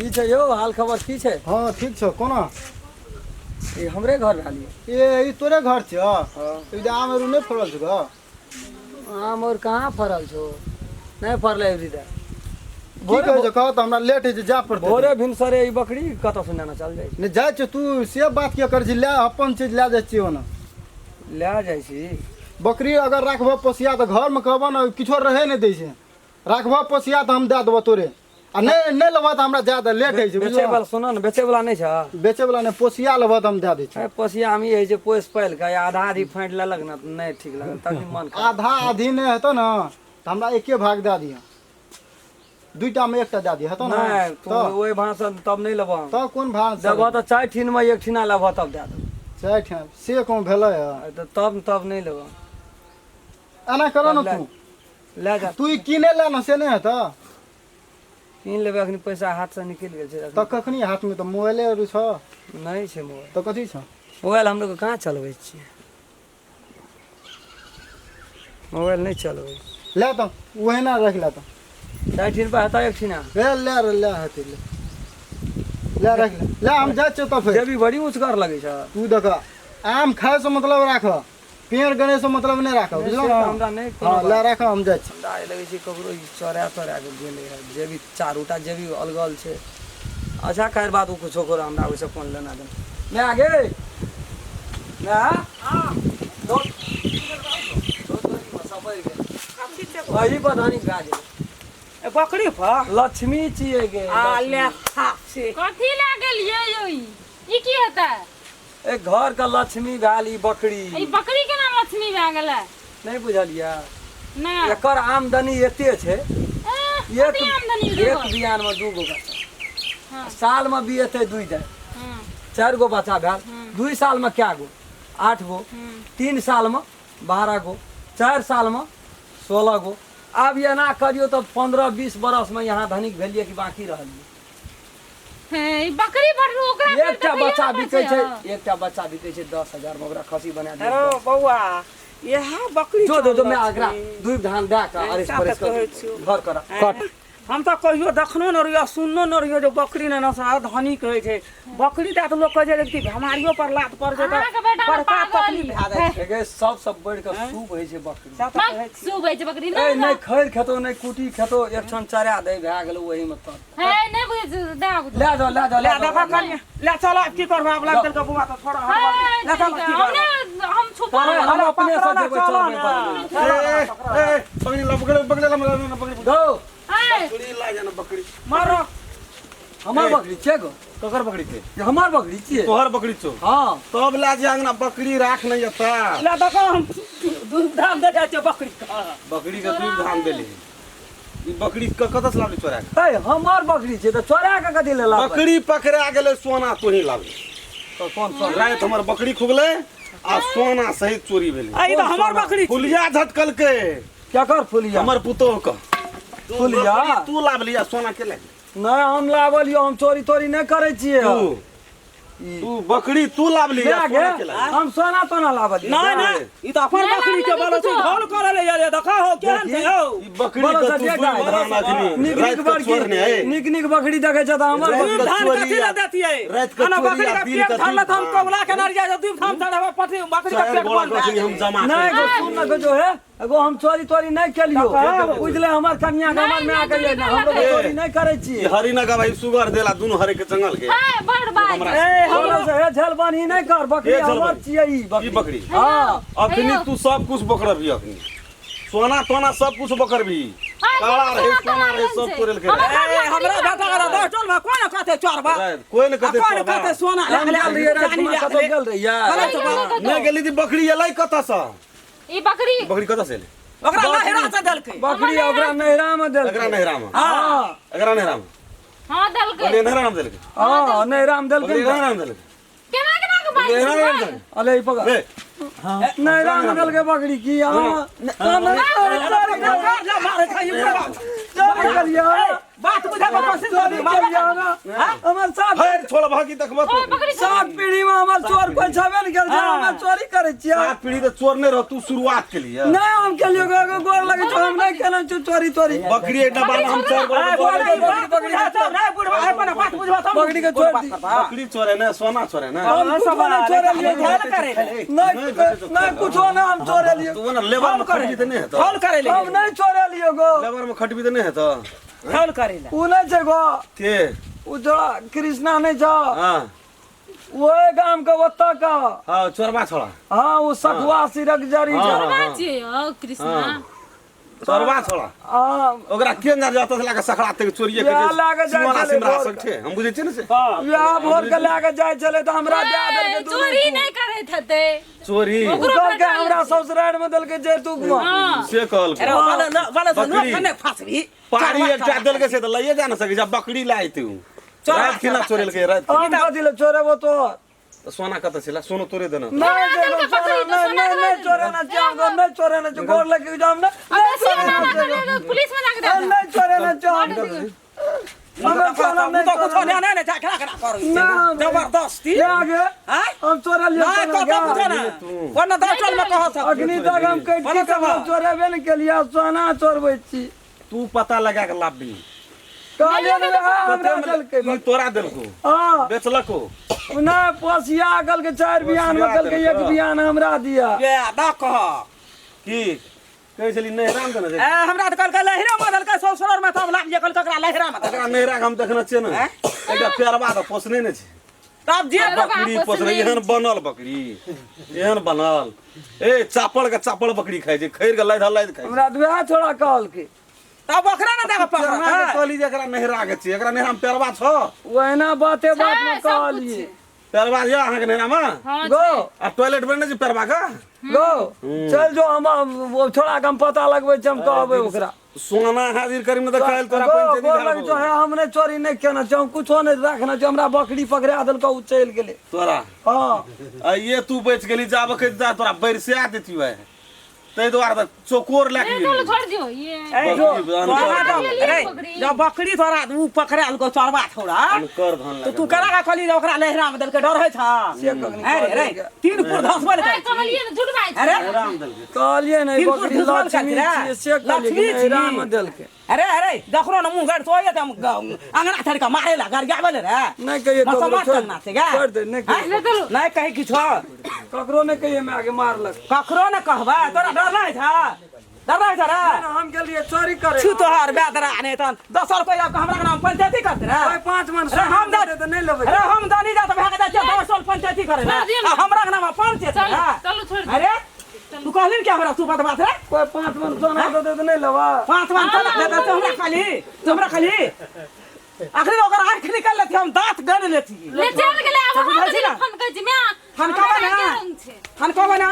की छै यो हाल खबर की छै? हाँ ठीक छौ कोना? ई हमरे घर रहलिए। ई तोरे घर छ? ई आम अरू नहीं फड़ल छौ? आम और कहाँ फरल छौ? नहीं फरले अभी तक। की कहै छौ? कह त हमरा लेट है जा पड़तै। भोरे भिनसरे ई बकरी कतऽ से नेना चल जाइ छै? नहीं जाय छ तू से बात के कर छी ले अपन चीज ले जाय छियो ना। ले जाइ छी। बकरी अगर राखबो पोसिया त घर में कहबो ना किछो रहे नहीं दै छै। राखबो पोसिया त हम दे देबो तोरे। आ नहीं नहीं लेबो त हमरा ज्यादा लेट है छै बेचे वाला सुन न बेचे वाला नहीं छ? बेचे वाला नहीं पोसिया लेबो त हम दे दै छी। पोसिया हम ई है जे पोस पाल के आधा आधी फाँट लेलक न नहीं ठीक लगल तभी मन आधा आधी नहीं हेतो ना त हमरा एके भाग दे दिया। दुईटा में एकटा दे दिया हेतो ना? नहीं तू ओए भाषण तब नहीं लेबो। त कोन भाग देबो त चार ठीन में एक ठीना लेबो तब दे दे। चाय ठे से कौन भेलै है? तब नहीं लेबो। एना करो ना तू ले जा तू किने ले ना से नहीं हेता? किन लेबे अखनी पैसा हाथ से निकल गेल छै। त कखनी हाथ में त मोबाइले अरू छ? नहीं छै मोबाइल। त कथी छ? मोबाइल हम लोग कहाँ चलबै छियै? मोबाइल नहीं चलबै। ले त वही ना रख ले त। चार ठीन पे हता एक ठीना। ले हते ले रख ले हम जाय छ त फिर। जेबी बड़ी उचगर लगे छ। तू देख आम खाए से मतलब राख पेड़ गने से मतलब नहीं राख बुझलो ना? हमरा नहीं हां ले राख हम जाय छ। दाई लगे छै ककरो चोरा के गेले है जेबी चारूटा जेबी अलगल छै। अच्छा खैर बात कुछ करो हमरा ओइसे फोन लेना दे। मैं आगे ना हां दो वही पता नहीं का जे बकरी फा लक्ष्मी छिए गे। ले से कथी ला गेलिए यो ई की हेता? एक घर का लक्ष्मी गाली बकरी। ई बकरी के नाम लक्ष्मी भए गेलै? नहीं बुझलिया? ना एकर आमदनी एते छै कथी आमदनी एक बियान में दू गो बच्चा। हां साल में बिएते दुई दे हां 4 गो बच्चा भेल। 2 साल में क्या गो 8 गो 3 साल में 12 गो 4 साल में 16 गो। अब ये ना करियो तो 15-20 बरस में यहाँ धनिक भेलिए कि बाकी रहलिए। हे ई बकरी बड़ू ओकरा एकटा बच्चा बिकै छै 10,000 में ओकरा खसी बना दे। हेलो बौआ यहाँ बकरी जो मैं आगरा दूध धान दे के अरेस परेस कर घर करा कट। हम तो कहियो देखनो न रहियो सुननो न रहियो जो बकरी ने नसा धनी कहै छै। बकरी ता तो लोग कहे जे हमारियो पर लात पड़ जे बड़का तकलीफ भा जाय छै। एगे सब बढ़ के सूप है छै बकरी। सब कहै छै सुबै छै बकरी ए ना नहीं खैर खेतो नहीं कुटी खेतो एक क्षण चरा दे भए गेल वही में त हे नहीं बुझे दाग ले जाओ ले देखा करिए ले चलो की करबा अब लाग के बुआ तो छोड़ा ले चलो की कर हम छुपा हम अपने से देबै चल ए पकड़ी ला पकड़ी दो बकरी ला जाना बकरी मारो हमार बकरी छे गो ककर बकरी थे? ये हमार बकरी छिए। तोहर बकरी छौ? हां तब ला जांग ना बकरी राख नहीं आता। ले देखा हम दूध धाम दे छै बकरी का। बकरी का दूध धान देले। ई बकरी कतस लावली चोरा के? ए हमार बकरी छे तो चोरा के कथि ले ला? बकरी पकड़ा गेले सोना तोही लावली। तो कौन सा रात हमर बकरी खुगले आ सोना सहित चोरी भेले। आई तो हमर बकरी छी। फुलिया झटकल के क्या कर फुलिया? हमर पुतोह का फुलिया तू लावली आ सोना के ले? नहीं हम लावलियो हम चोरी तोरी नहीं करे छिए। तू बकरी तू लावली आ सोना के ले? हम सोना तो ना लावलियो। नहीं नहीं ई तो अपन बकरी के बोलो छै ढोल करे ले यार देखा हो केहन छै हो। ई बकरी का तू बना अखनी रात का चोर ने है। निक बकरी देखे छ त हमर रात बकरी का धान चोरी कथी ले देती है? रात का अना चोरी बकरी आ का दिन पेट का धान चोरी। तो हम कोबला के नरिया जो दूध धाम चढ़ावे पठी बकरी का पेट बोला बन बकरी हम जमा नहीं गो सुन न जो है एगो हम चोरी तोरी नहीं केलियो। बुझले हमर कन्या के हमर में आ गइले ना हम लोग चोरी नहीं करे छिए। हरी ना का भाई सुगर देला दोनों हरे के जंगल के। हां बड़ बाई ए हम से हे झलबानी नहीं कर बकरी ए, झलबानी। हमर छिए ई ई बकरी हां अखनी तू सब कुछ बकर भी अखनी सोना तोना सब कुछ बकर भी काला रहे सोना रहे सब तोरेल के ए हमरा बेटा करा दो चल बा कोन कहते चोरबा कोई न कहते कोन कहते सोना ले ले हम रहिए रात में कतो गेल रहिया। नहीं गेली थी बकरी एलै कत से? ई बकरी बकरी कत से एलै? ओकरा नहरा से देलकै बकरी ओकरा नहरा में देल। एकरा नहरा में हां एकरा नहरा में हां दलके अरे नहरा में देलके हां नहरा में देल अरे नहरा में देलके केना केना के बाई नहरा में देलके अले ई पकड़ बे हां नहरा में देल के बकरी की मारे खाई चोरी करिया बात बुझा कोशिश कर हमर साथ फेर छोड़ खोल भागी देखबो ओए बकरी सात पीढ़ी में हमर चोर कोई छबे नहीं कल हम चोरी करे छियै सात पीढ़ी तो चोर नहीं रह तू शुरुआत के लिए नहीं हम के लिए गोर लगे तो हम नहीं केना चोरी चोरी बकरी एक डब्बा में हम चार गो बकरी के छोड़ दी बकरी चोर है ना सोना चोर है ना हम कुछ नहीं चोरे लिए नहीं कुछ ना हम चोरे लिए तू ना लेबर में खटबी तो नहीं है तो फॉल करे ले हम नहीं चोरे लिए गो लेबर में खटबी तो नहीं है तो फॉल करे ले उ नहीं छै गो के उ जोड़ा कृष्णा नहीं छ हां वो गांव का ओत्ता का हां चोरबा छोड़ा हां वो सखुआ सिरक जरी छ बाजी ओ कृष्णा चोरबा छोड़ा हां ओकरा के ना जाता से लागे सखड़ा ते चोरिए के या लागे जाय सिमरा चले सिमरा भोर सब छे हम बुझे छी ने से या भोर के लागे जाय चले तो हमरा दे देल के चोरी नहीं करे थते चोरी कल के हमरा ससुराल में देल के जे तू हां से कहल अरे वाला तो बकरी। कने फसबी पारी एक टा देल के से तो लइए जा ना सके जब बकरी लाई तू रात खिना चोरेल के रात हम कथि ले चोरे वो तो सोना कत छिला सोनो तोरे देना नहीं जे नहीं चोरे ना चाहो नहीं चोरे ना गोर लगे जाम ना अबे सीना ना पुलिस में जाके दे नहीं चोरे ना चाहो हम चोरा नहीं तो कुछ नहीं जा करा करो जबरदस्ती ये आगे हां हम चोरा लिए ना तो कुछ ना वरना दर्शन में कह सकते अग्नि तक हम कह चोरे बे नहीं के लिए सोना चोरबै छी तू पता लगा के लाभी कहलिए हमरा चल के तू तोरा देल को हां बेचलको ना पोसिया गल के 4 बियान में गल के 1 बियान हमरा दिया ये दा कह की कहे चली नहराम देना ए हमरा त कल लहरा मदल का ससुर में तब लाग जे कल ककरा लहरा मत एकरा नहरा हम देखना छै ना एकरा पेरवा तो पोसने ने छै तब जे बकरी पोसने एहन बनल बकरी एहन बनल ए चापड़ के चापड़ बकरी खाइ छै खैर के लाइद खाइ हमरा दुआ थोड़ा कहल के तब ओकरा ना देबा पेरवा के पकड़ा कहली जे एकरा नहरा के छै एकरा नहरा में पेरवा छ वहना बाते बात में कहलिए पेरवा या अहाँ के नहरा में हां गो आ टॉयलेट बनने छै पेरवा का गो चल जो हम वो थोड़ा कम पता लगबै छै हम कहबै ओकरा सोना हाजिर करी में तो कहल तोरा गो पंचायती गोर लगे जो है हमने चोरी नहीं केना छै हम कुछो नहीं रखना छै हमरा बकरी पकड़ा देल को चल गेले तोरा हां आ ये तू बच गेली जाब के जा तोरा बरसिया देती है तै द्वारा तो चोकोर लाग चलो गेली छोड़ दियो ये ए जो अरे जब बकरी थोड़ा उ पकड़ाल को चरवा थोड़ा कर धन तो तू करा का खली ओकरा लहरा में दल के डर है था अरे रे तीन पुर धस बोल ए कहलिए ना झूठ बात अरे राम दल के कहलिए नहीं बिल्कुल बकरी दुश्मन लक्ष्मी खातिर, छी से कहलिए लक्ष्मी छी। राम देल के अरे देखरो न मुंह गड़ सोये त अंगना छड़ का मारे ला घर गावल रे नहीं कहिए मत ककरो मत करना छै गा छोड़ दे नहीं कहिए ले चलो नहीं कहे किछो ककरो नहीं कहिए मैं आगे मारलक कखरो न कहबा तोरा डर नहीं था डर नहीं था रे हम के लिए चोरी करे छु तोहार बेदरा ने तन 10 रुपया का हमरा नाम पंचायती करते रे कोई 5 मन अरे हम दे तो नहीं लेबै अरे हम दानी जा त भाग जा 10 पंचायती करे रे हमरा नाम पंचायत चलो छोड़ दे अरे तू कहलिन क्या हमरा तू बात रे कोई 5 मन सोना दे तो नहीं लेबा 5 मन चला दे तो हमरा खाली आखिर ओकर आंख निकल लेती हम दांत गड़ लेती ले चल गेले अब बुझल छी ना? हम फोन कर छी मैं फनका बना फनका बना